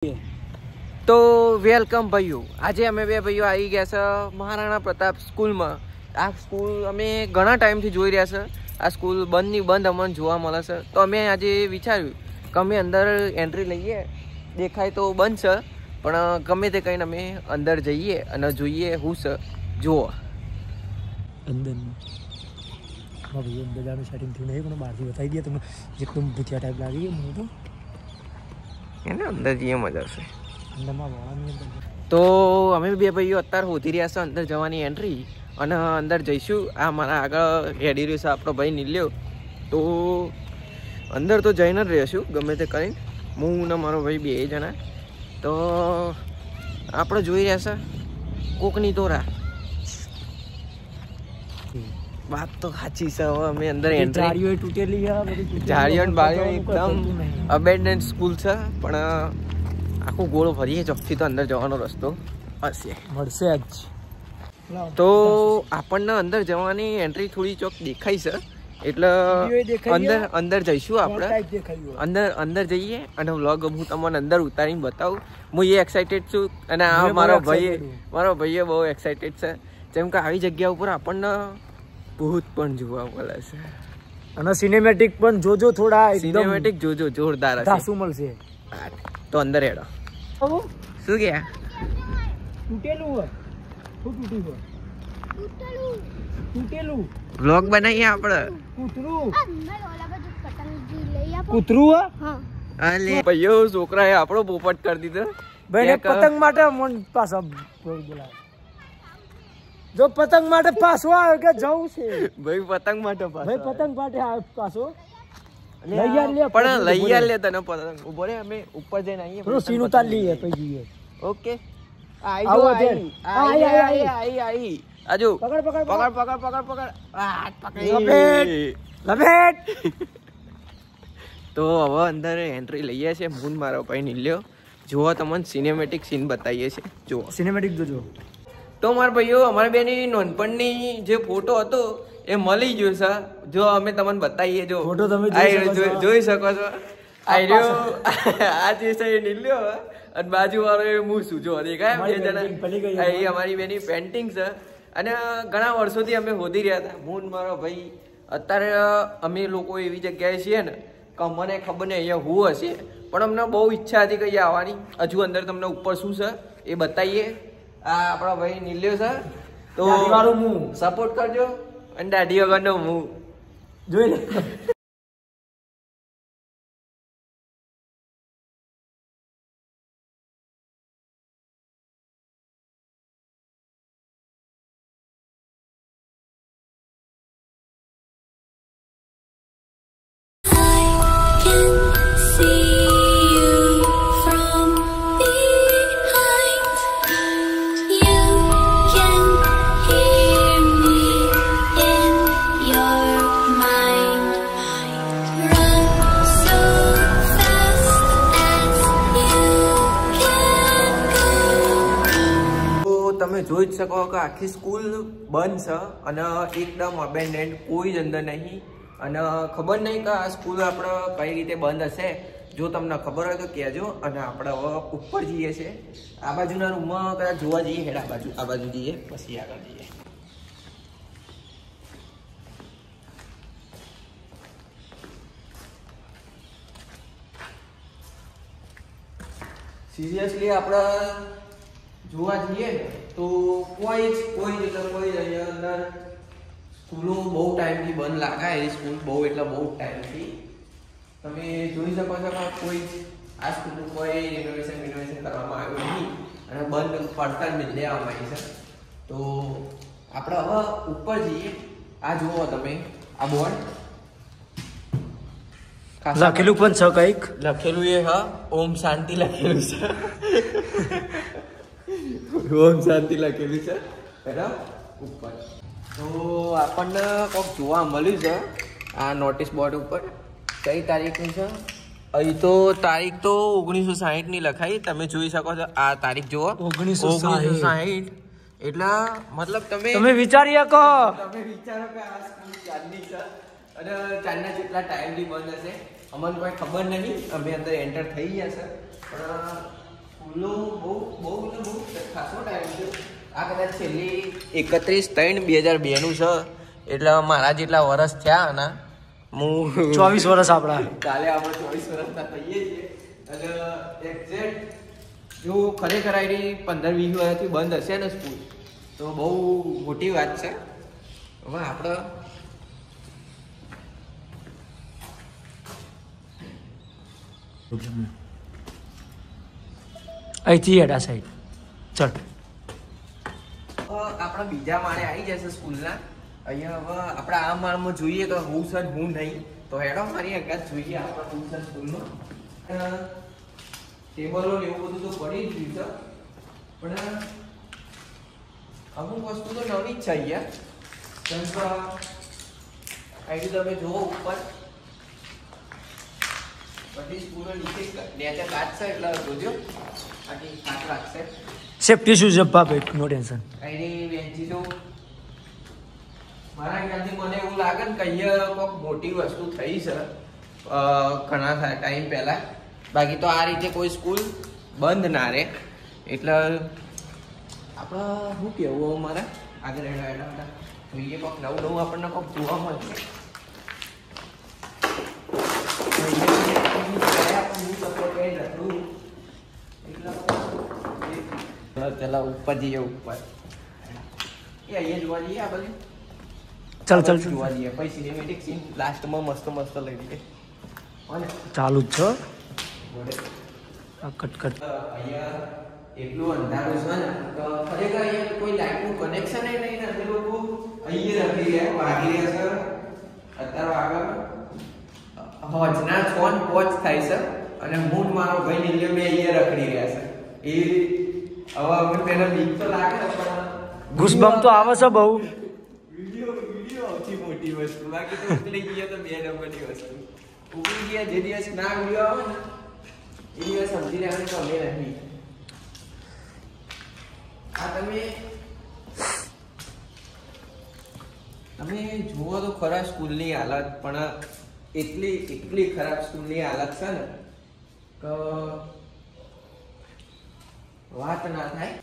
તો વેલકમ ભાઈઓ, આજે અમે બે ભાઈઓ આવી ગયા છે મહારાણા પ્રતાપ સ્કૂલમાં. આ સ્કૂલ અમે ઘણા ટાઈમથી જોઈ રહ્યા છે. આ સ્કૂલ બંધની બંધ અમને જોવા મળે છે, તો અમે આજે વિચાર્યું કે અમે અંદર એન્ટ્રી લઈએ. દેખાય તો બંધ છે, પણ ગમે તે કહીને અમે અંદર જઈએ અને જોઈએ શું છે. જુઓ અંદર ભાઈ અંદર જવાનું સેટિંગ થયું નહીં, પણ બહારથી બતાવી દઈએ તમને. જેટલું ભૂતિયા ટાઈપ લાગી ગયું મને તો એને અંદર જઈએ મજા આવશે. અંદરમાં વાળાની અંદર તો અમે બે ભાઈઓ અત્યારે શોધી રહ્યા છે અંદર જવાની એન્ટ્રી, અને અંદર જઈશું. આ મારા આગળ રેડી રહ્યો છે આપણો ભાઈ નીલ્યો. તો અંદર તો જઈને જ રહીશું ગમે તે કરીને, હું ને મારો ભાઈ બે જણા. તો આપણે જોઈ રહ્યા છે કોકની તોરા. વાત તો સાચી છે. હવે અમે અંદર એન્ટ્રી, જાળીઓ તૂટેલી જાળીઓ ને બાળીઓ એકદમ અબેન્ડન્ટ સ્કૂલ છે, પણ આખું ગોળ ફરીએ ચોકથી તો અંદર જવાનો રસ્તો હશે મળશે જ. તો આપણને અંદર જવાની એન્ટ્રી થોડી ચોક દેખાય છે, એટલે અંદર જઈશું આપણે. અંદર જઈએ અને વ્લોગ હું તમને અંદર ઉતારીને બતાવું. હું એ એક્સાઇટેડ છું, અને આ મારો ભાઈએ બહુ એક્સાઇટેડ છે, જેમ કે આવી જગ્યા ઉપર આપણને ભૂત પણ જોવા મળે છે, અને સિનેમેટિક પણ જોજો. થોડા સિનેમેટિક જોજો, જોરદાર હશે. શું મળશે તો અંદર હેડો. શું ગયા તૂટેલું વ્લોગ બનાવીએ આપણે. કૂતરું ભાઈઓ છોકરાએ આપણો પોપટ કરી દીધો. પતંગ માટે મન પાછા બોલાવે. જો પતંગ માટે પાછો આવે કે જવું છે ભાઈ, પતંગ માટે ભાઈ પતંગ માટે આવે પાછો. પણ લઈ લે તને પતંગ. ઉભો રે, અમે ઉપર જઈને આવીએ. થોડું સીન ઉતાર લઈએ પછી જઈએ. ઓકે, આજુ પકડ પકડ લપેટ. તો હવે અંદર એન્ટ્રી લઈએ છે. મૂન મારો ભાઈ નીલ્યો. જુઓ, તમને સિનેમેટિક સીન બતાવીએ છે. જુઓ સિનેમેટિક જોજો. તો મારા ભાઈઓ, અમારા બેની નાનપણની જે ફોટો હતો એ મળી ગયો છે. જો અમે તમને બતાવીએ. જો ફોટો તમે જોઈ શકો છો. આ જે છે એ નીલ્યો, અને બાજુ વાળો એ હું છું. જો દેખાય બે જણા. એ અમારી બેની પેન્ટિંગ છે, અને ઘણા વર્ષોથી અમે શોધી રહ્યા હતા, હું મારો ભાઈ. અત્યારે અમે લોકો એવી જગ્યાએ છીએ ને કે મને ખબર નહીં અહીંયા હું હશે, પણ અમને બહુ ઈચ્છા હતી કે અહીંયા આવવાની. હજુ અંદર તમને ઉપર શું છે એ બતાવીએ. આ આપણા ભાઈ નીલ્યો છે, તો સપોર્ટ કરજો. અને દાઢી વગરનો હું જોઈ લે. તમે જોઈ જ શકો કે આખી સ્કૂલ બંધ છે, અને એકદમ અબેન્ડન્ટ, કોઈ જ અંદર નહીં. અને ખબર નહીં કે આ સ્કૂલ આપણે કઈ રીતે બંધ હશે. જો તમને ખબર હોય તો કહેજો. અને આપણે હવે ઉપર જઈએ છીએ. આ બાજુના રૂમમાં કદાચ જોવા જઈએ. હેડ આ બાજુ જઈએ, પછી આગળ જઈએ. સિરિયસલી આપણે જોવા જઈએ ને તો કોઈ જ અહીંયા અંદર સ્કૂલો બહુ ટાઈમથી બંધ લાગાય. એ સ્કૂલ બહુ એટલે બહુ ટાઈમથી તમે જોઈ શકો છો કે કોઈ આ સ્કૂલનું કોઈ રિનોવેશન કરવામાં આવ્યું નહીં, અને બંધ પડતા જ મિલ દેવામાં આવી છે. તો આપણે હવે ઉપર જઈએ. આ જુઓ તમે, આ બોર્ડ લખેલું પણ છે, કંઈક લખેલું એ હા ઓમ શાંતિ લખેલું છે. ઓમ શાંતિ લખેલું છે બરાબર ઉપર. તો આપણને કોઈક જોવા મળ્યું છે આ નોટિસ બોર્ડ ઉપર. કઈ તારીખની છે? અહીં તો તારીખ તો 1960 ની લખાઈ. તમે જોઈ શકો છો. આ તારીખ જુઓ, 1960. એટલે મતલબ તમે વિચારી શકો. તમે વિચારો કે આ સ્કૂલ ચાંદની છે, અને ચાંદના જેટલા ટાઈમથી બંધ હશે અમને કોઈ ખબર નહીં. અમે અંદર એન્ટર થઈ ગયા છે, પણ આ કદાચ છેલ્લી 31/3/2002 નું છે, એટલે મારા જેટલા વર્ષ થયા આના. હું 24 વર્ષ આપણા કાલે આપણે 24 વર્ષના થઈએ છીએ. અને એક્ઝેક્ટ જો ખરેખર આઈ 15-20 વર્ષથી બંધ હશે ને સ્કૂલ, તો બહુ મોટી વાત છે. હવે આપણે અહીંથી હેડા સાઈડ ચલ. આપણા બીજા માળે આવી જશે સ્કૂલના. અહીંયા હવે આપણે આ માળમાં જોઈએ કે હું સર હું નહીં, તો હેડો મારી આગળ જોઈએ આપણે હું સર સ્કૂલમાં. ટેબલો ને એવું બધું તો પડી જ ગયું છે, પણ અમુક વસ્તુ તો નવી જ છે અહીંયા. કેમ કે અહીં તમે જુઓ ઉપર બધી સ્કૂલો નીચે કાચ છે, એટલે જોજો આટલી કાચ લાગશે. સેફ્ટી શૂઝ જબ્બા ભાઈ, નો ટેન્શન. અહીંની બેન્ચીસો મારા ખ્યાલથી મને એવું લાગે ને કે અહીંયા કોઈક મોટી વસ્તુ થઈ છે ઘણા ટાઈમ પહેલા. બાકી તો આ રીતે કોઈ સ્કૂલ બંધ ના રહે. એટલે આપણે શું કહેવું મારે આગળ જોઈએ કોઈક નવું આપણને કોઈક જોવા મળશે. પેલા ઉપર જઈએ, ઉપર એ અહીંયા જોવા જઈએ. આ બધું ચાલ જોવા જઈએ, પછી સિનેમેટિક સીન લાસ્ટમાં મસ્ત લઈ લઈએ. ચાલુ જ છો કટ. અહીંયા એટલું અંધારું છે ને તો ખરેખર અહીંયા કોઈ લાઇટનું કનેક્શન નહીં ને અમે લોકો અહીંયા રાખી રહ્યા વાગી રહ્યા છે. અત્યારે આગળ હોજના 6:05 થાય છે અને હું મારો ભાઈ નીલે મેં અહીંયા રખડી રહ્યા છે. એ હવે અમે પહેલા બીક તો લાગે પણ ઘૂસબમ તો આવે છે બહુ. વિડીયો સૌથી મોટી વસ્તુ. બાકી તો ઉકલી ગયા તો 2 નંબરની વસ્તુ. ઉકલી ગયા જે દિવસ ના વિડીયો આવે ને એ દિવસ સમજી રહ્યા તો અમે નહીં. આ તમે જુઓ તો ખરા સ્કૂલની હાલત, પણ એટલી ખરાબ સ્કૂલની હાલત છે ને કે વાત ના થાય.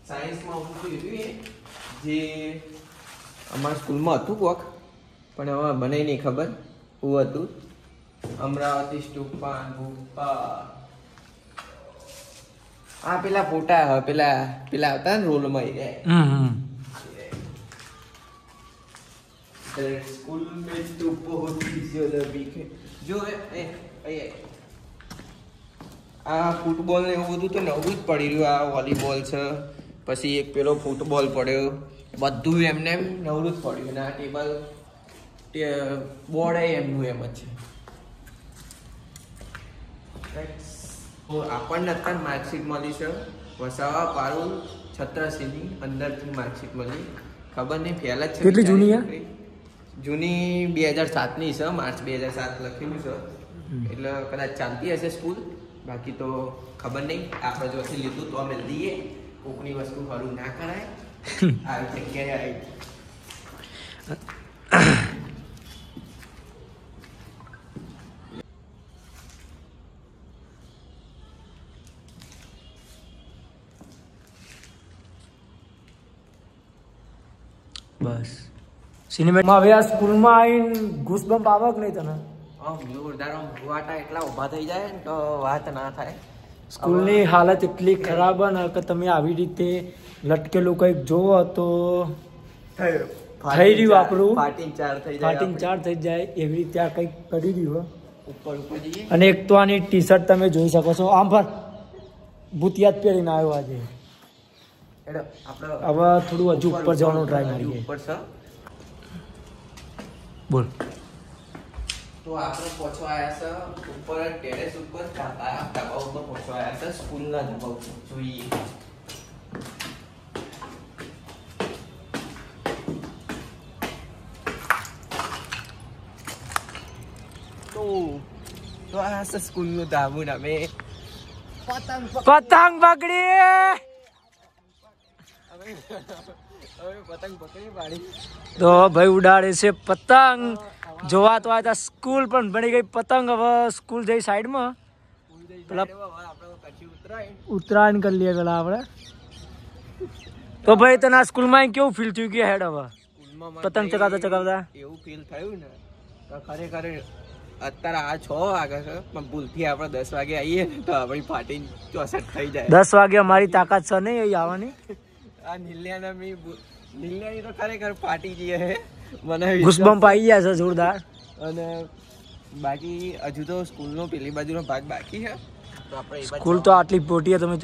સાયન્સમાં હું કીધું જે અમારા સ્કૂલમાં હતું કોક, પણ હવે મને નહીં ખબર હું હતું. અમરાવતી સ્ટુપા આ પેલા ફોટા પેલા હતા ને રોલમાં સ્કૂલ में तो बहुत ही ज्यादा वीक है. जो આ ફૂટબોલ ને એવું બધું તો નવું જ પડી રહ્યું. આ વોલીબોલ છે, પછી એક પેલો ફૂટબોલ પડ્યો, બધું એમને એમ નવું જ પડ્યું. ને આ ટેબલ બોર્ડ એમનું એમ જ છે. આપણને અત્યારે માર્કશીટ મળી છે વસાવા પારુલ છત્રસીની અંદરથી માર્કશીટ મળી. ખબર નહીં ફેલ જ છે. કેટલી જૂની છે? જૂની 2007ની છે, માર્ચ 2007 લખેલું છે. એટલે કદાચ ચાલતી હશે સ્કૂલ. બાકી તો ખબર નહીં. આપણે જોથી લીધું તો અમે લઈએ. કોકની વસ્તુ ખરું ના કરાય. આવી જગ્યાએ આવી બસ સિનેમેટમાં. હવે આ સ્કૂલમાં આવીને ઘૂસબમ્પ આવે કે નહીં તને? જોરદાર વાટા એટલા ઊભા થઈ જાય ને તો વાત ના થાય. સ્કૂલની હાલત એટલી ખરાબ ને કે તમે આવી રીતે લટકેલું કંઈક જોવો તો થઈ રહ્યું આપણું ફાટીને ચાર થઈ જાય એવી રીતે આ કંઈક કરી રહ્યું. ઉપર જઈએ. અને એક તો આની ટી શર્ટ તમે જોઈ શકો છો. આમ પર ભૂતિયાત પહેરીને આવ્યો આજે. હવે થોડું હજુ ઉપર જવાનો ટ્રાય મારીએ. બોલ. તો આપણે પહોંચવા આવ્યા છે ઉપર ટેરેસ ઉપર, ધાબા ઉપર પહોંચવા આવ્યા છે સ્કૂલના ધાબા ઉપર. જોઈએ તો આ છે સ્કૂલનું ધાબુ. ને અમે પતંગ પકડી તો ભાઈ ઉડાડે છે પતંગ. જોવા તો આ સ્કૂલ પણ બની ગઈ પતંગ. હવે સ્કૂલ જઈ સાઈડમાં પેલા ઉત્તરાયણ કરી લઈએ પેલા આપણે. તો ભાઈ તને સ્કૂલમાં કેવું ફીલ થયું કે હેડ હવે પતંગ ચગાવતા એવું ફીલ થયું ને તો ખરેખર અત્યારે આ 6 વાગે છે પણ ભૂલથી આપણે 10 વાગે આવીએ ને તો આપણી ફાટી 64 થઈ જાય. 10 વાગે અમારી તાકાત છે નહીં અહીં આવવાની. આ નીલિયાની તો ખરેખર ફાટી જઈએ હે મને ઘુસબમ્પ આવી ગયા છે જોરદાર. અને બાકી હજુ તો સ્કૂલનો પેલી બાજુનો ભાગ બાકી છે તો આપણે સ્કૂલ તો આટલી પોટી તમે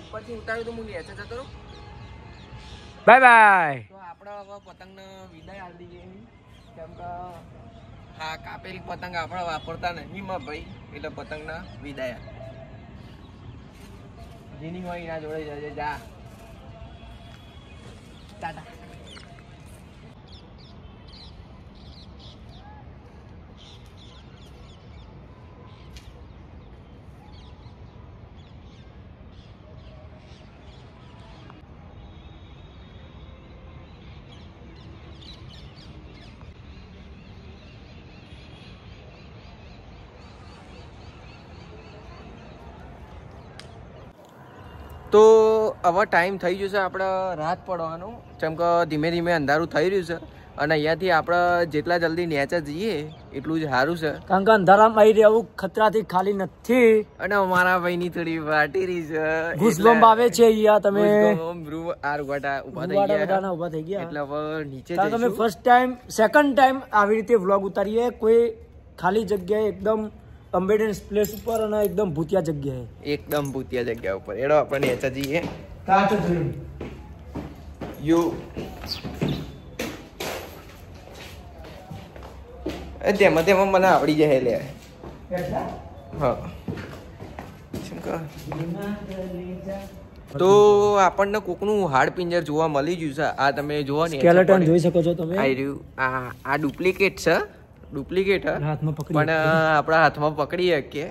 ઉપરથી ઉતાર્યું તો હું નીચે જતો રહું. Bye bye. તો આપણે હવે પતંગને વિદાય આપી દઈએ કેમ કે હા કાપેલી પતંગ આપણે વાપરતા નહીં માં ભાઈ એટલે પતંગના વિદાય જેની હોય એના જોડે જજે જા ટાટા. તો હવે ટાઈમ થઈ ગયો છે આપણે રાત પડવાનો જેમ કે ધીમે ધીમે અંધારું થઈ રહ્યું છે અને અહીંયાથી આપણે જેટલા જલ્દી નેચે જઈએ એટલું જ સારું છે કારણ કે અંધારામાં આવી રહેવું ખતરાથી ખાલી નથી અને અમારા ભાઈની થોડી વાટી રહી છે ઘુસબમ્પ આવે છે અહીંયા તમે ઉભા થઈ ગયા એટલે હવે નીચે તમે ફર્સ્ટ ટાઈમ સેકન્ડ ટાઈમ આવી રીતે વ્લોગ ઉતારીએ કોઈ ખાલી જગ્યાએ એકદમ અમ્બેડન્સ પ્લેસ ઉપર અને એકદમ ભૂતિયા જગ્યા ઉપર એડો આપણે નેચે જઈએ તેમાં મને આવડી જાય લે હા તો આપણને કોકનું હાડ પિંજર જોવા મળી ગયું છે. આ તમે જોવો ને સ્કેલેટન જોઈ શકો છો તમે. આ ડુપ્લિકેટ છે પણ આપણા હાથમાં પકડી શકીએ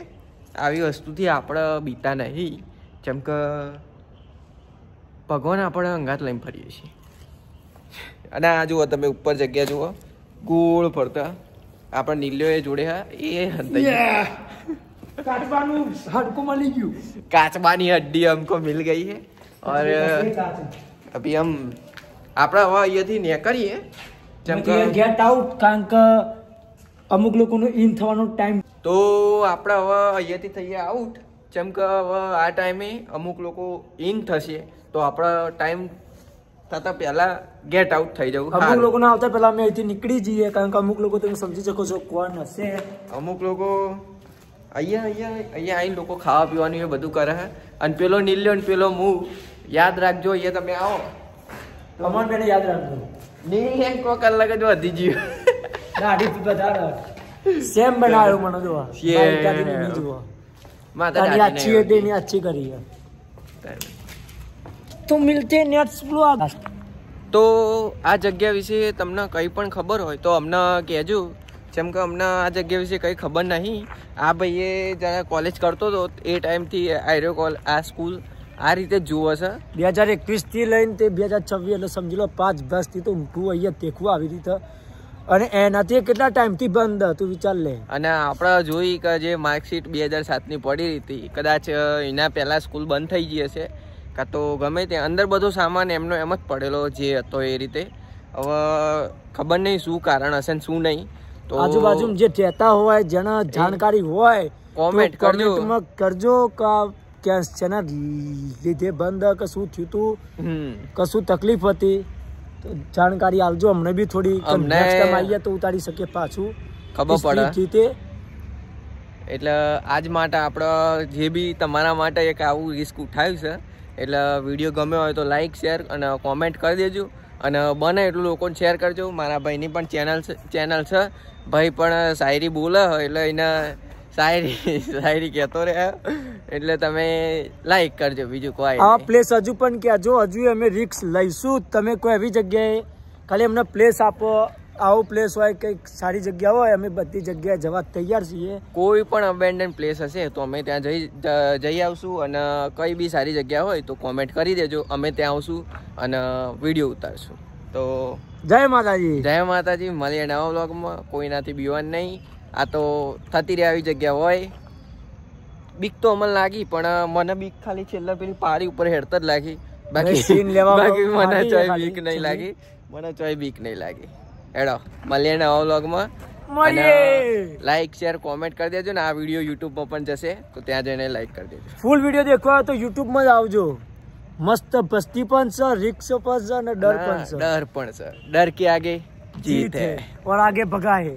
આવી વસ્તુથી આપણે બીતા નહીં જેમ કે ભગવાન આપણે અંગાત લઈને ફરીએ છીએ. અને આ જુઓ તમે ઉપર જગ્યા જુઓ ગોળ ફરતા આપણે નીલ્યો એ જોડે હા એ કાચબાની હड्डी हमको मिल गई है और अभी हम આપણે હવે અહીંયાથી નીકળીએ જેમ કે ગેટ આઉટ કારણ કે અમુક લોકોનો ઇન થવાનો ટાઈમ તો આપણે હવે અહીંયાથી થઈએ આઉટ જેમ કે હવે આ ટાઈમે અમુક લોકો ઇન થશે તો આપણો ટાઈમ થતા પહેલા ગેટ આઉટ થઈ જવું. અમુક લોકોના આવતા પહેલા અમે અહીંથી નીકળી જઈએ કારણ કે અમુક લોકો તમે સમજી શકો છો કોણ હશે. અમુક લોકો અહીંયા આવીને લોકો ખાવા પીવાનું એ બધું કરે અને પેલો નીલ્યો ને પેલો મું યાદ રાખજો અહીંયા તમે આવો કમોન બેને યાદ રાખજો નીલ કોક અલગ જ વધી ગયું દાઢી બતાડો સેમ બનાવ્યો મને જોવા માતા જોવા માતા अच्छी है देनी अच्छी करी है તો મિલતે નેક્સ્ટ બ્લોગ. તો આ જગ્યા વિશે તમને કંઈ પણ ખબર હોય તો અમને કહેજો જેમ કે અમને આ જગ્યા વિશે કંઈ ખબર નહીં. આ ભાઈએ જ્યારે કોલેજ કરતો હતો એ ટાઈમથી આ સ્કૂલ આ રીતે જ જુઓ છે 2021 થી લઈને તે 2026 એટલે સમજી લો 5 વર્ષથી તો ઊંઘું અહીંયા દેખવું આવી રીતે અને એનાથી કેટલા ટાઈમથી બંધ તું વિચાર લે. અને આપણે જોઈ કે જે માર્કશીટ 2007ની પડી હતી કદાચ એના પહેલાં સ્કૂલ બંધ થઈ ગઈ હશે કાં તો ગમે તે અંદર બધો સામાન એમનો એમ જ પડેલો જે હતો એ રીતે. હવે ખબર નહીં શું કારણ હશે ને શું નહીં. તો આજુબાજુ જે કહેતા હોય જેના જાણકારી હોય કોમેન્ટ કરજો કે શેના લીધે બંધ કે શું થયું તું કશું તકલીફ હતી તો જાણકારી આપજો અમને બી થોડી નેક્સ્ટ ટાઈમ આવીએ તો ઉતારી શકીએ પાછું ખબર પડે. એટલે આજ માટે આપણે જે બી તમારા માટે એક આવું રિસ્ક ઉઠાવ્યું છે એટલે વિડીયો ગમ્યો હોય તો લાઈક શેર અને કોમેન્ટ કરી દેજો અને બને એટલું લોકોને શેર કરજો. મારા ભાઈની પણ ચેનલ છે ભાઈ પણ શાયરી બોલે એટલે એને શાયરી કહેતો રહે એટલે તમે લાઈક કરજો. બીજું કોઈ આ પ્લેસ હજુ પણ કહેજો હજુ અમે રિસ્ક લઈશું. તમે કોઈ એવી જગ્યાએ ખાલી અમને પ્લેસ આપો આવો પ્લેસ હોય કંઈક સારી જગ્યા હોય અમે બધી જગ્યાએ જવા તૈયાર છીએ. કોઈ પણ અબેન્ડન પ્લેસ હશે તો અમે ત્યાં જઈ આવશું અને કઈ બી સારી જગ્યા હોય તો કોમેન્ટ કરી દેજો અમે ત્યાં આવશું અને વિડીયો ઉતારશું. તો જય માતાજી મળીએ નવા વ્લોગમાં. કોઈનાથી બીવાનું નહીં. આ તો થતી રહે આવી જગ્યા હોય. બીક તો અમને લાગી, પણ મને બીક ખાલી છેલ્લા પેલી પારી ઉપર હેડતા જ લાગી. બાકી મને ચોય બીક નહીં લાગી, મને ચોય બીક નહીં લાગી. હેડો મળીએ નવા વ્લોગમાં. લાઈક શેર કોમેન્ટ કરી દેજો ને. આ વિડીયો યુટ્યુબ પર પણ જશે તો ત્યાં જઈને લાઈક કરી દેજો. ફૂલ વિડીયો દેખવા હોય તો યુટ્યુબ માં જ આવજો. મસ્ત ભસ્તી પણ છે, રિક્સ પણ છે અને ડર પણ છે. ડર પણ છે. ડર કે આગે જીત હે और आगे भगा है.